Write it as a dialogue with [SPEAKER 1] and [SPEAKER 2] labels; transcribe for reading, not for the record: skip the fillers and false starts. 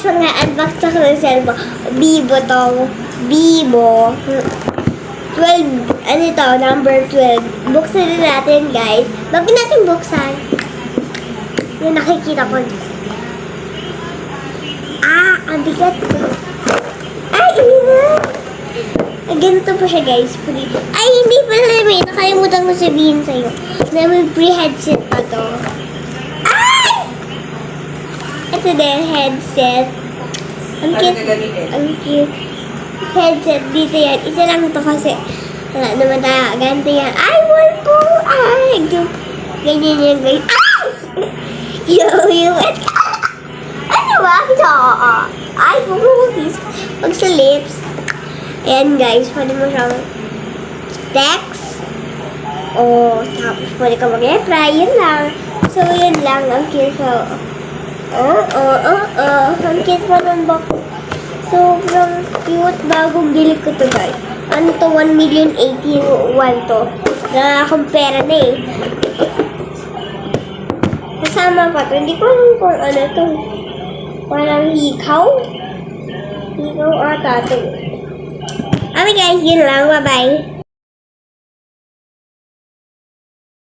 [SPEAKER 1] guys, mga unbox ako ng cellphone. Vivo to. Vivo. 12, ano ito, number 12. Buksan na natin, guys. Bago natin buksan. Yung nakikita ko. Ang bigat ko. Hindi na. Ganito po siya, guys. Free. Hindi pala namin. Nakalimutan ko sabihin sa'yo. Na may free headset pa to. Ito din, headset. Ang cute. Ang cute. Headset dito yan. Isa lang ito kasi wala naman tayo. Ganito yan. Wala po. Ganyan yan, guys. Ano ba? Cookies. Pag sa lips. Ayan, guys. Pwede mo siyang text. Tapos pwede ka mag-reply. Yun lang. So, yun lang. Ang cute. Ang cute pa ng box. Sobrang cute. Bagong bili ko to, guys. Ano to? 1,081,000 to. Na-compare na eh. Kasama pa to. Hindi ko alam kung ano to. Parang hikaw. Hikaw ata to. Okay guys, yun lang. Bye-bye.